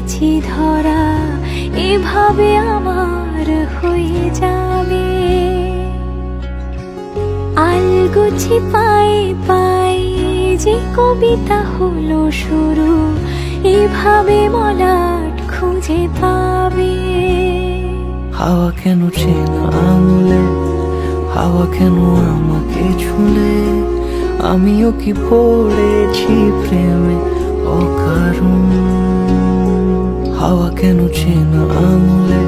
পড়েছি ধরা, এভাবে আমার হয়ে যাবে। আলগোছি পায়ে পায়ে যে কবিতা হলো শুরু, এভাবে মলাট খুঁজে পাবে। হাওয়া কেন চেনা আঙুলে, হাওয়া কেন আমাকে ছুলে, আমিও কি পড়েছি প্রেমে অকারণ। হাওয়া কেন চেনা আঙুলে,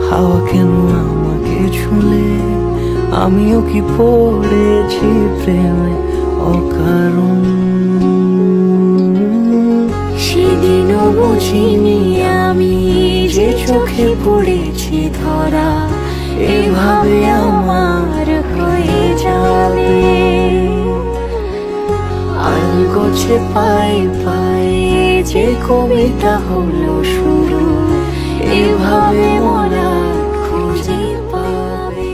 হাওয়া কেন আমাকে ছুলে, আমিও কি পড়েছি প্রেমে অকারণ। সেদিনও বুঝিনি আমি যে চোখে পড়েছি ধরা, এভাবে আমার হয়ে যাবে। আলগোছে পায়ে পায়ে যে কবিতা হলো শুরু, এভাবে মরা খুঁজে পাবে।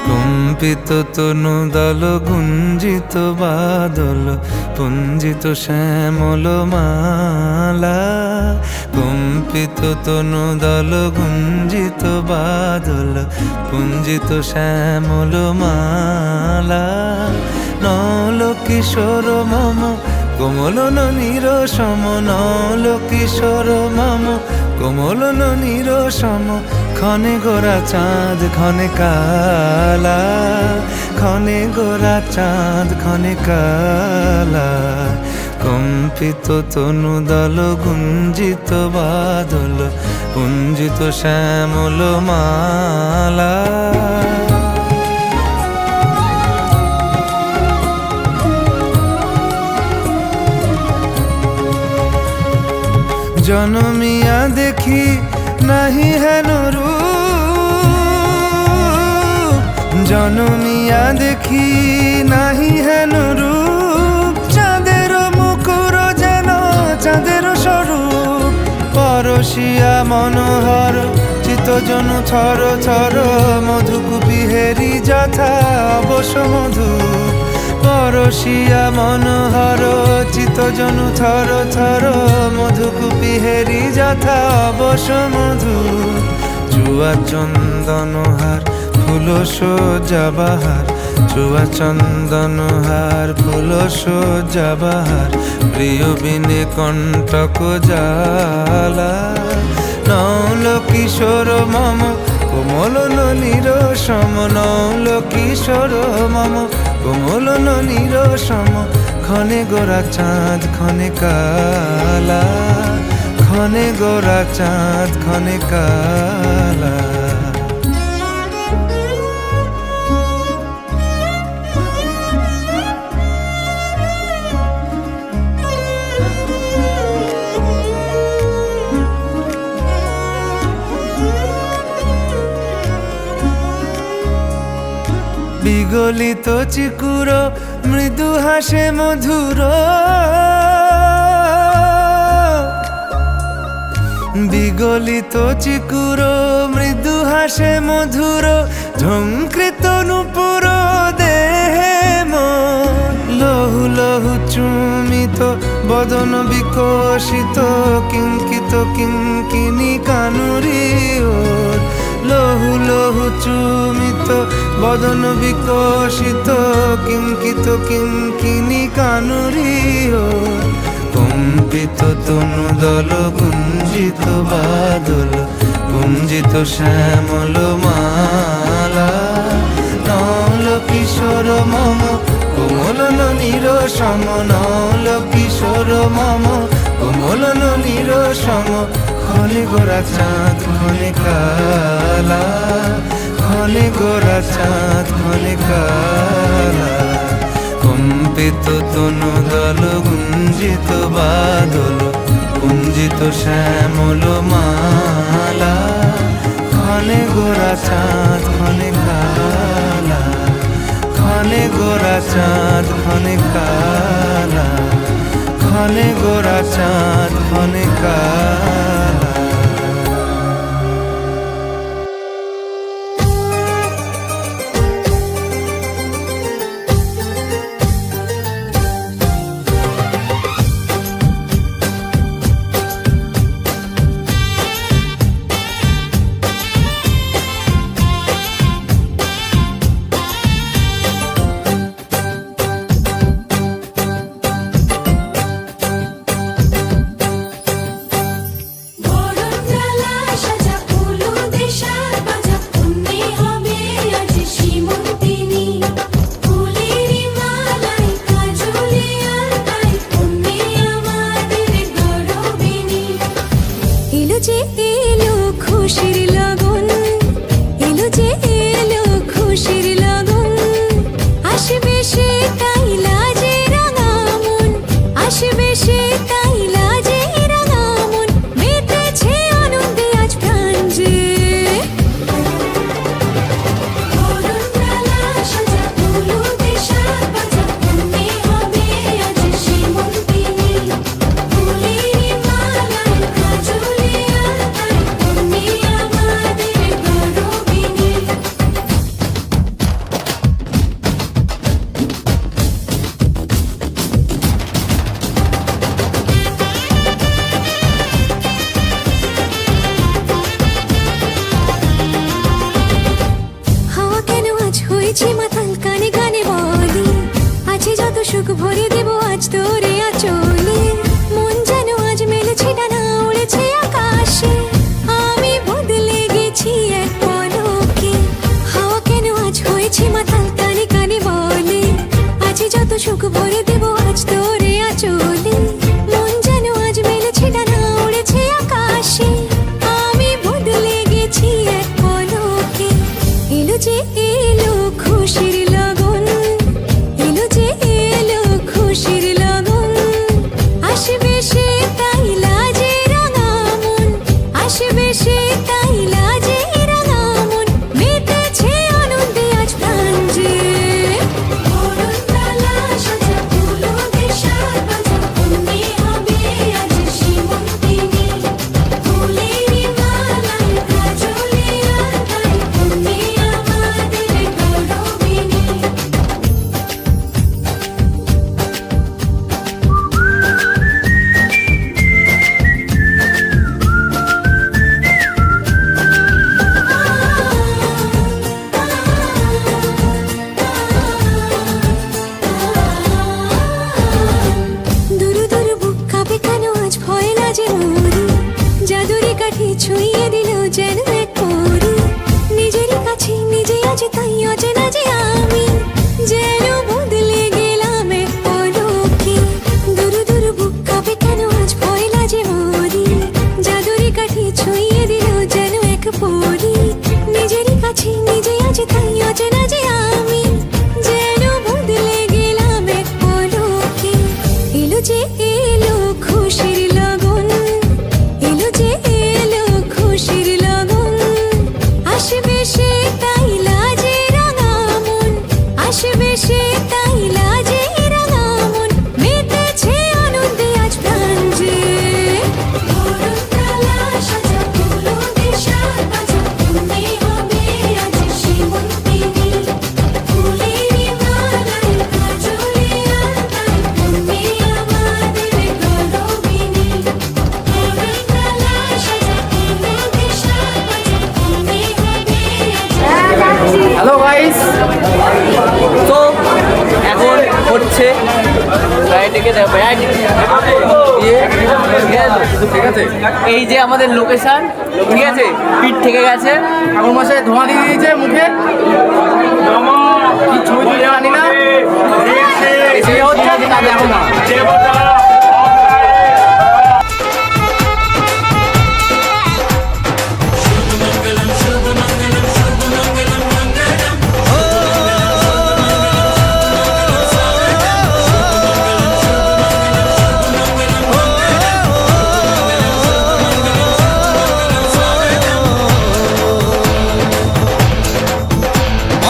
কম্পিত তনু দল গুঞ্জিত বাদল, পুঞ্জিত শ্যামল মালা। কম্পিত তনু দল গুঞ্জিত বাদল, পুঞ্জিত শ্যামল মালা। নল কিশোর মম কোমল ননীর সম, নল কিশোর মম কোমল ননীর সম। ক্ষণে গোরা চাঁদ ক্ষণে কালা, ক্ষণে গোরা চাঁদ ক্ষণে কালা। কম্পিত তনু দল গুঞ্জিত বাদল, পুঞ্জিত শ্যামল মালা। জনমিয়া দেখি নাহি হেন রূপ, জনমিয়া দেখি নাহি হেন রূপ। চাঁদের মুকুর যেন চাঁদের স্বরূপ, পরশিয়া মনোহর চিত্তজনু থর থর। মধুকুপি হেরি যথা অবশ মধু, পরশিয়া মনোহর চিত্তজনু থর থর। মধুকুপি হেরি যথা অবশ মধু। চুয়া চন্দনহার ফুল সজ্জা বাহার, চুয়া চন্দনহার ফুল সজ্জা বাহার। প্রিয় বিনে কণ্টক জ্বালা, নল কিশোর মম কোমল ননীর সম, নল কিশোর মম কোমল ননীর সম। ক্ষণে গোরা চাঁদ ক্ষণে কালা, ক্ষণে গোরা চাঁদ ক্ষণে কালা। বিগলিত চিকুর মৃদু হাসে মধুর, বিগলিত চিকুর মৃদু হাসে মধুর। ঝঙ্কৃত নূপুর দেহে মন, লহু লহু চুমিত বদন বিকশিত। কিঙ্কিত কিঙ্কিনি কানুরি ওর, লহু লহু চুমিত বদন বিকশিত। কিঙ্কিত কিঙ্কিনি কানুরি ওর। কম্পিত তনু দল গুঞ্জিত বাদল, পুঞ্জিত শ্যামল মালা। নল কিশোর মম কোমল ননীর সম, নল কিশোর মম কোমল ননীর সম। ক্ষণে গোরা চাঁদ ক্ষণে কালা, ক্ষণে গোরা চাঁদ ক্ষণে কালা। কম্পিত তনু দল গুঞ্জিত বাদল, পুঞ্জিত শ্যামল মালা। ক্ষণে গোরা চাঁদ ক্ষণে কালা, ক্ষণে গোরা চাঁদ ক্ষণে কালা, ক্ষণে গোরা চাঁদ ক্ষণে কালা। এলো যে এলো খুশির লগন, এলো যে এলো খুশির লগন, আসবে সে তাই লাজে রাঙা মন, আসবে সে তাই লাজে রাঙা মন, মেতেছে আনন্দে আজ প্রাণ যে। হাওয়া কেন আজ হয়েছে মাতাল, কানে কানে বলি আছে যত সুখ ভরে দেব আজ তোরে আঁচলে। মন যেন আজ মেলেছে ডানা, উড়েছে আকাশে, আমি বদলে গেছি এক পলকে। হাওয়া কেন আজ হয়েছে মাতাল, কানে কানে বলে আছে যত সুখ ভরে দেব আজ তোরে আঁচলে। মন যেন আজ মেলেছে ডানা, উড়েছে আকাশে, আমি বদলে গেছি এক পলকে। এলো যে এলো খুশির লগন, এলো যে এলো খুশির লগন, আসবে সে তাই লাজে রাঙা মন, আসবে সে তাই লাজে রাঙা মন, মেতেছে আনন্দে আজ প্রাণ যে। দুরু দুরু বুক কাঁপে কেন আজ ভয় লাজে মরি, জাদুরি কাঠি ছুঁয়ে দিল যেন এক পরি, নিজেরই কাছে নিজে আছে তাই অচেনা যে আমি, যেন বদলে গেলাম এক পলকে। দুরু দুরু বুক কাঁপে কেন আজ ভয় লাজে মরি, জাদুরি কাঠি ছুঁয়ে দিল যেন এক পরি, নিজেরই কাছে নিজে আছে তাই অচেনা যে আমি, যেন বদলে গেলাম এক পলকে। এলো যে এলো খুশির লগন, এলো যে এলো খুশির লগন, আসবে সে তাই লাজে রাঙা মন, আসবে সে তাই লাজে রাঙা মন, মেতেছে আনন্দে আজ প্রাণ যে। হ্যালো গাইস, তো এখন হচ্ছে এই যে আমাদের লোকেশন, ঠিক আছে, পিঠ থেকে গেছে, ঠাকুর মশাই ধোঁয়া দিয়ে দিয়েছে মুখে, কি ছবি তুলে আনি না এসে হচ্ছে কাজে এখন না।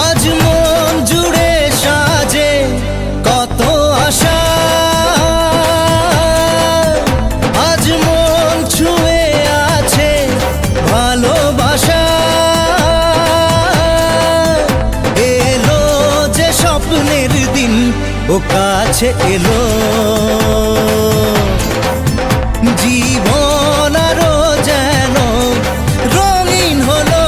আজ মন জুড়ে সাজে কত আশা, আজ মন ছুঁয়ে আছে ভালোবাসা, এলো যে স্বপ্নের দিন ও কাছে এলো, জীবন আরো যেন রঙিন হলো।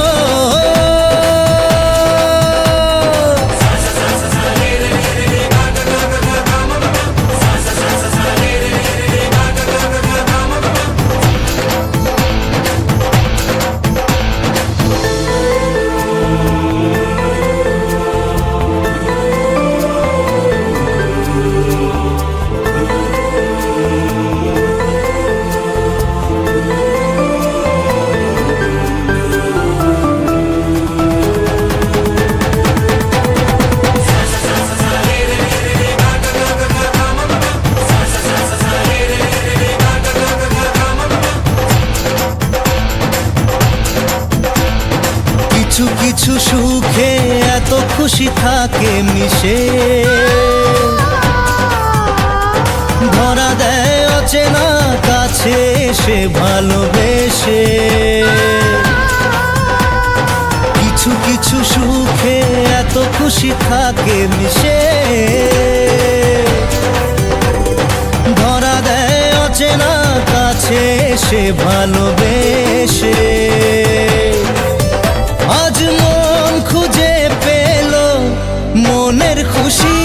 কিছু কিছু সুখে এত খুশি থাকে মিশে, ধরা দেয় অচেনা কাছে এসে ভালোবেসে। কিছু কিছু সুখে এত খুশি থাকে মিশে, ধরা দেয় অচেনা কাছে এসে ভালোবেসে। আজ মন খুঁজে পেল মনের খুশি,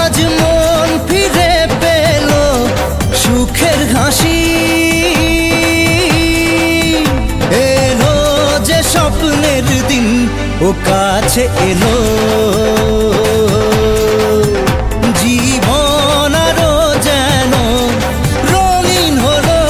আজ মন ফিরে পেল সুখের হাসি। এলো যে স্বপ্নের দিন ও কাছে এলো, জীবন আরো যেন রঙিন হলো।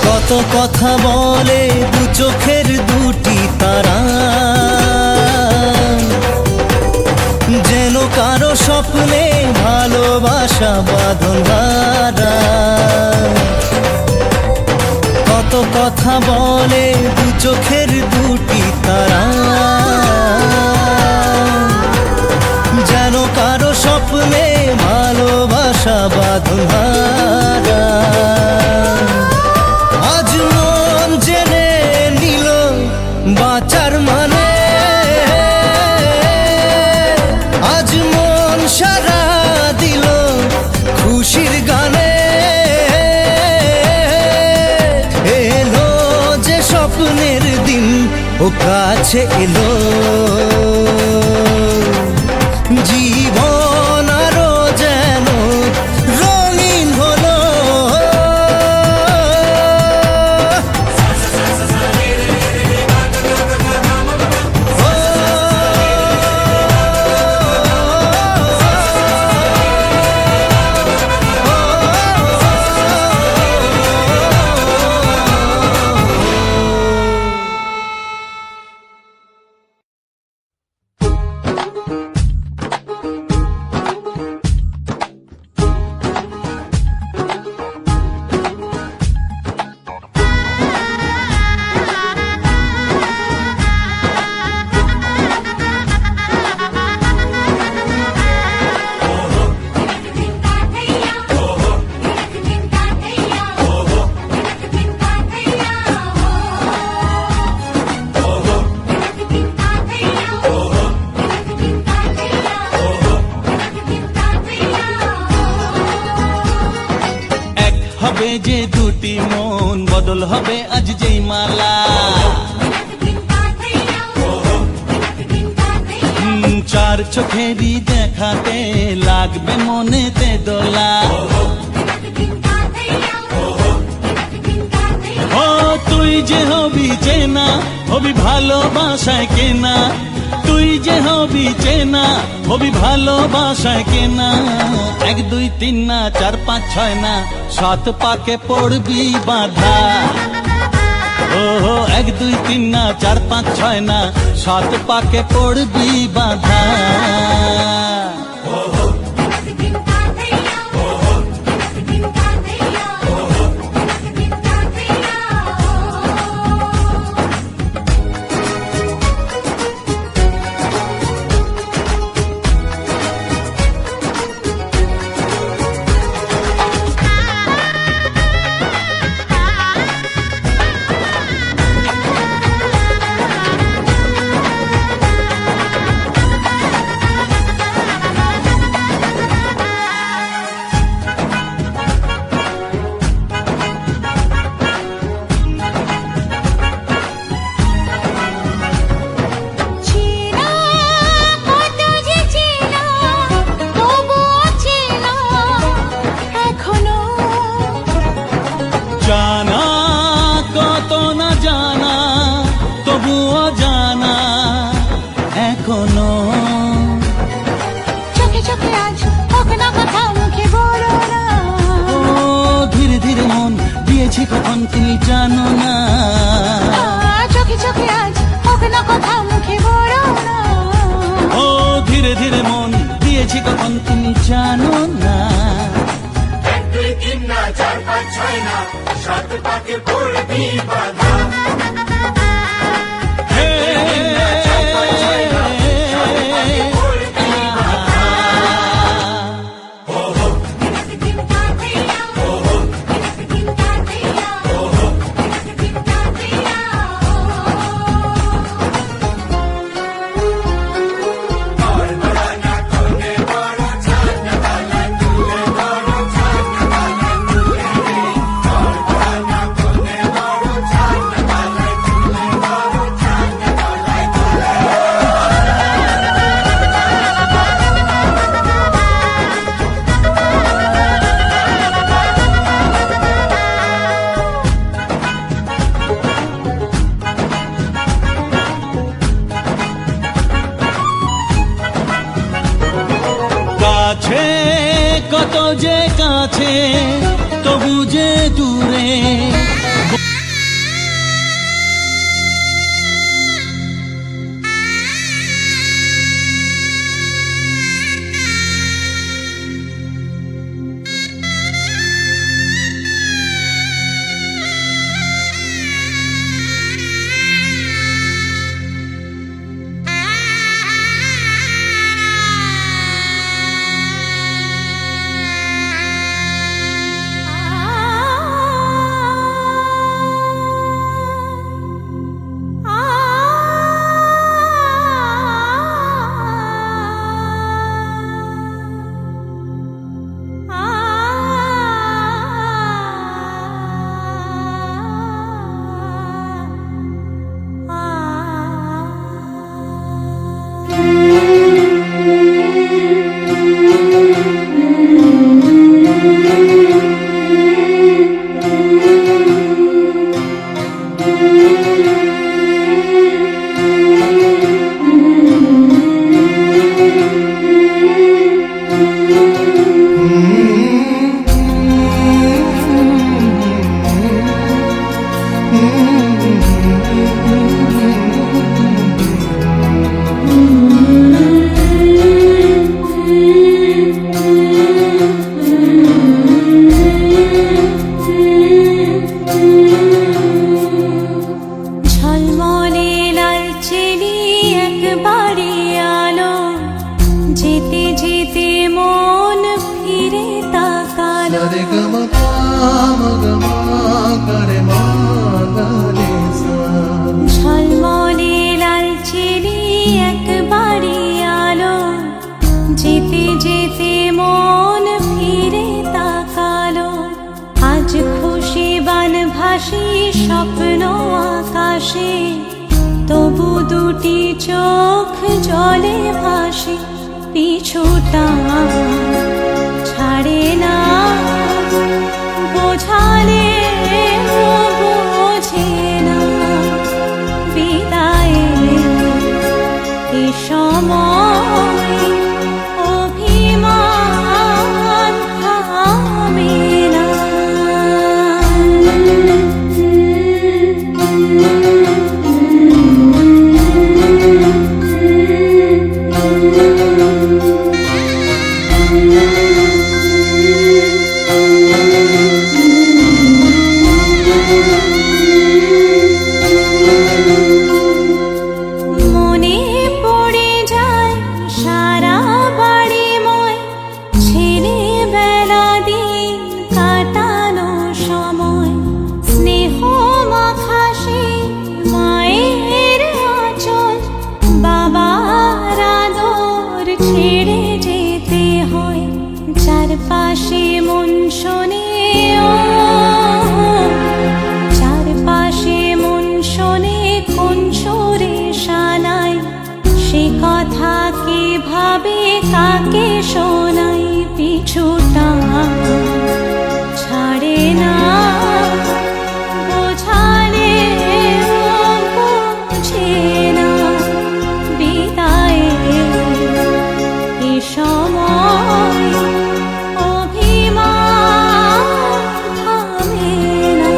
কত কথা বলে দু চোখের দুটি তারা, যেন কারো স্বপ্নে ভালোবাসা বাঁধন হারা। কত কথা বলে দু চোখের দুটি তারা, যেন কারো স্বপ্নে ভালোবাসা বাঁধন হারা। আজ মন জেনে নিল বাঁচার মানে, আজ মন সারা দিল খুশির গানে। এলো যে স্বপ্নের দিন ও কাছে এলো, জীবন আরো যেন রঙিন হলো। হবে যে দুটি মন, বদল হবে আজ যেই মালা। চার চোখেরই দেখাতে লাগবে মনেতে দোলা। ও তুই যে হবি চেনা, হবি ভালোবাসায় কেনা। তুই যে হবি চেনা, হবি ভালোবাসায় কেনা। 1 2 3 না 4 5 6 না 7 পাকে পড়বি বাঁধা। ও 1 2 3 না 4 5 6 না 7 পাকে পড়বি বাঁধা। দিয়েছি কখন তুমি জানো না। চোখে চোখে আজ হোক না কথা মুখে বড় না। ও ধীরে ধীরে মন দিয়েছি কখন তুমি জানো না। কাছে কত যে কাছে তবু যে দূরে। ঝলমলে লালচেলি একবারে আলো, যেতে যেতে মন ফিরে তাকালো। ঝলমলে লালচেলি একবারে আলো, যেতে যেতে মন ফিরে তাকালো। আজ খুশি বানভাসি স্বপ্ন আকাশে, তবু দুটি চোখ জলে ভাসে। পিছুটা ছাড়ে না, বোঝালে বোঝে না। বিদায়ের এ সময় অভিমান থামে না। মনে পড়ে যায় সারা বাড়িময়, ছেলেবেলা দিন কাটানো সময়। স্নেহ মাখাসে মায়ের আঁচল, বাবার আদর ছেড়ে যেতে হয়। চারপাশে মন শোনে ও, চারপাশে মন শোনে কোন সুরে শানাই। সে কথা কে ভাবে কাকে শোনাই। পিছুটা ছাড়ে না, বোঝালে বোঝে না। বিদায়ের এ সময় অভিমান থামে না।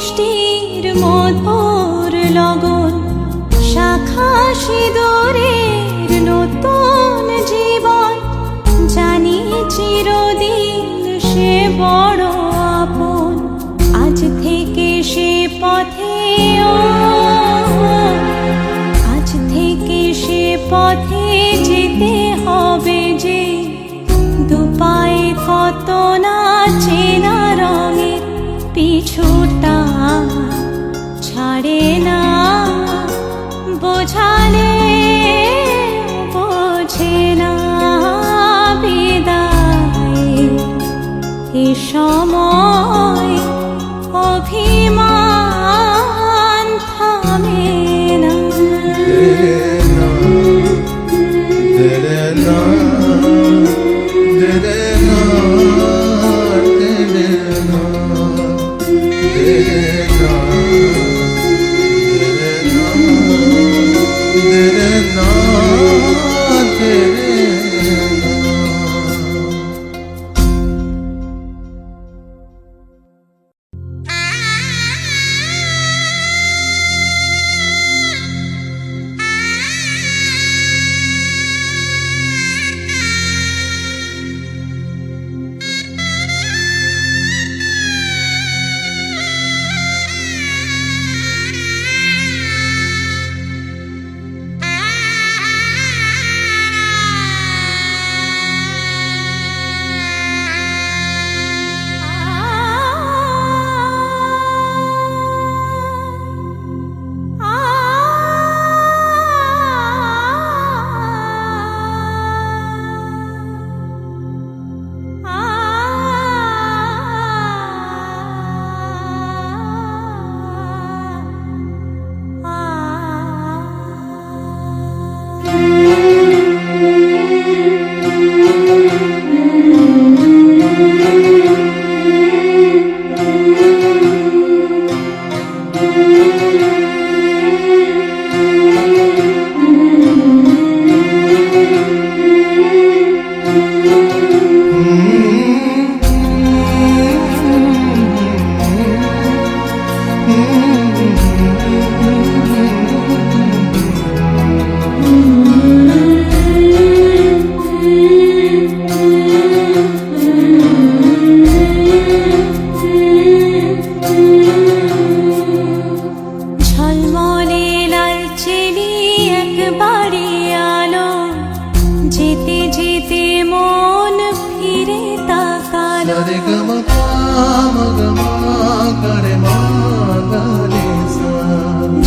বৃষ্টির মধুর লগন, শাখা সিঁদুরের নতুন জীবন, জানি চিরদিন সে বড় আপন। আজ থেকে সে পথে আজ থেকে সে পথে যেতে হবে যে, দুপায়ে কত না চেনা রঙের পিছুটা ছাড়ে না, বোঝালে বোঝে না বিদায়। এ সময় অভিমান থামে না।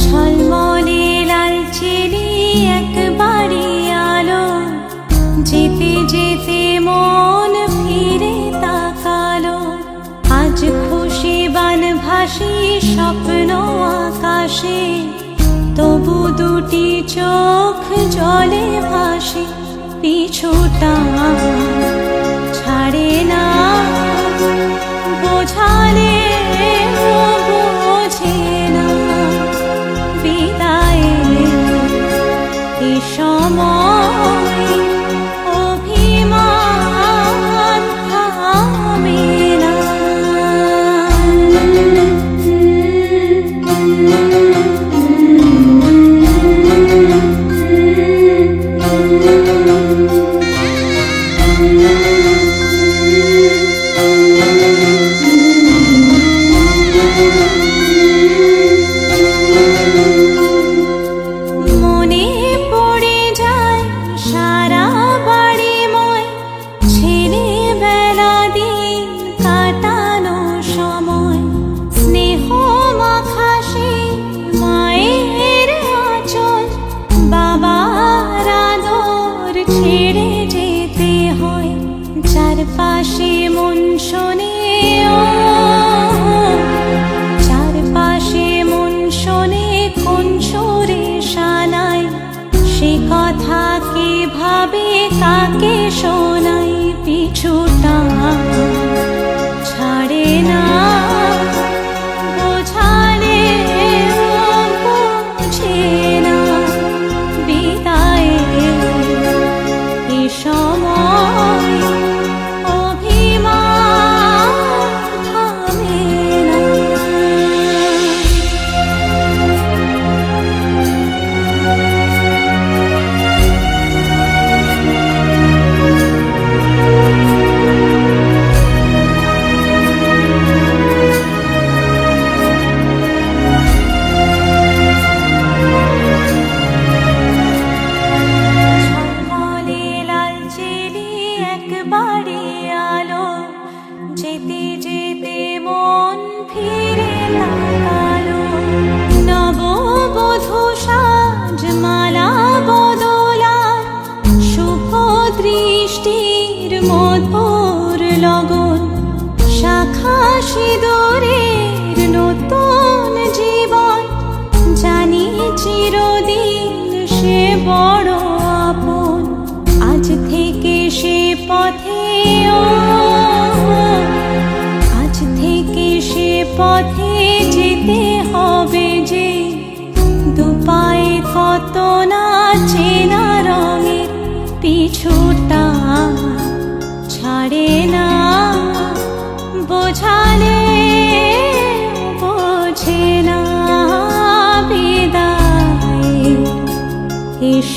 ঝলমলে লাল চিনি একবারে আলো, যেতে যেতে মন ফিরে তাকালো। আজ খুশি বান ভাসি স্বপ্ন আকাশে, তবু দুটি চোখ জলে ভাসে, পিছুটা ছাড়ে না, বোঝালে বোঝে না বিদায়। এ সময় অভিমান থামে না। না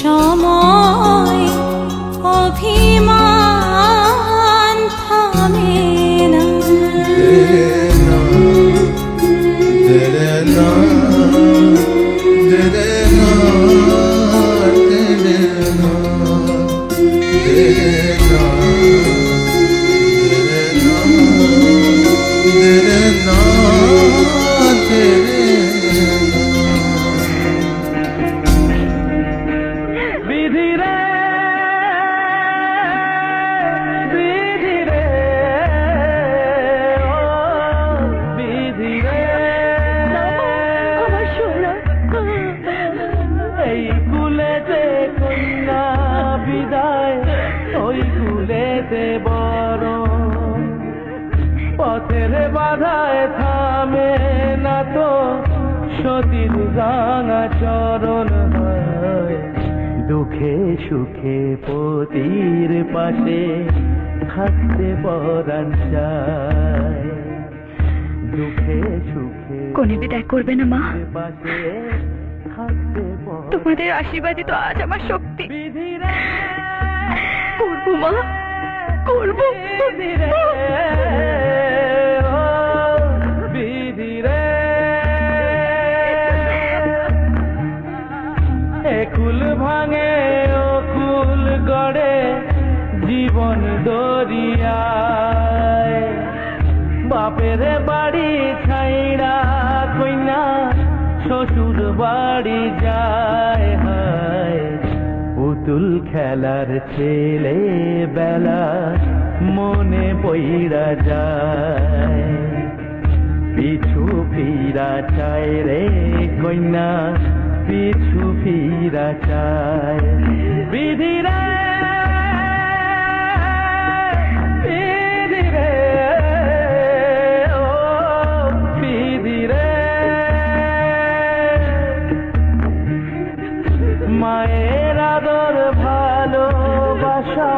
সময় অভিমান থামে না। এই কুলেতে কন্যা বিদায়, ওই কুলেতে বড় পথের বাধায় থামে না তো সতীর রাঙা চরণ হয়। দুঃখে সুখে পতির পাশে থাকতে পরাণ চায়। দুঃখে সুখে কোনে বিদায় করবে না মা, পাশে থাকতে তোমাদের আশীর্বাদই তো আজ আমার শক্তি। করবো মা, করবো। কুল ভাঙে ও কুল গড়ে জীবন দরিয়ায়। বাপের বাড়ি ছাইড়া কইনা শ্বশুর বাড়ি যায়। হায় পুতুল খেলার ছেলে বেলা মনে পইড়া যায়। পিছু ফিরা চায় রে কইনা, পিছু ফিরা চায়। বিধি রে বিধি রে ও বিধি রে, মায়ের আদর ভালোবাসা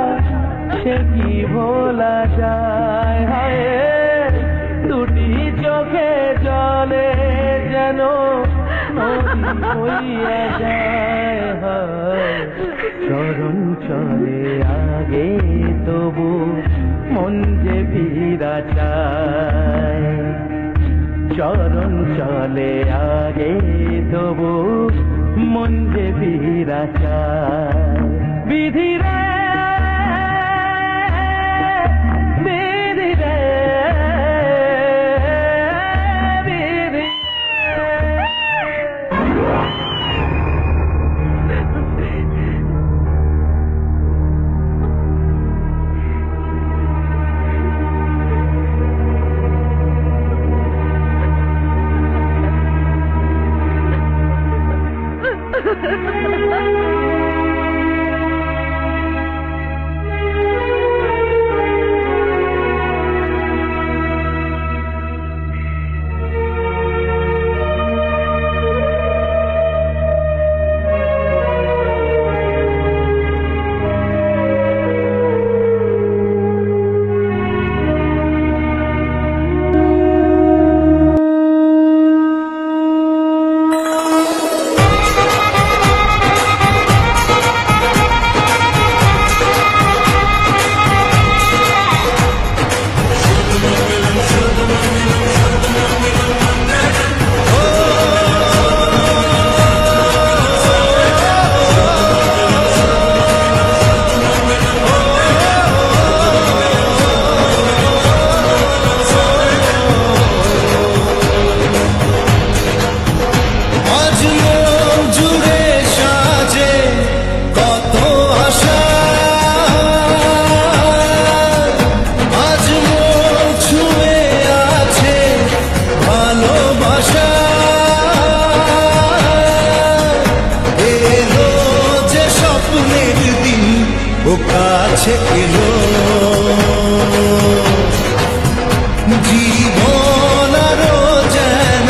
সে কি ভোলা যায়। হায় দুটি চোখে জলে যেন হইয়া যায়। হায় চরণ চলে আগে তবু মন যে ফিরা চায়। চরণ চলে আগে তবু মন যে ফিরা চায়। বিধি রে বিধি রে বিধি। কাছে এলো জীবন আরো যেন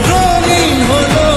রঙিন হলো।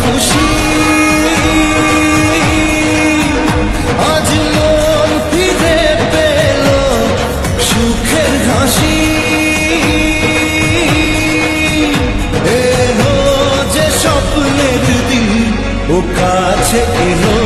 খুশি আজ মন ফিরে পেল সুখের হাসি এলো যে স্বপ্নের দিন ও কাছে এলো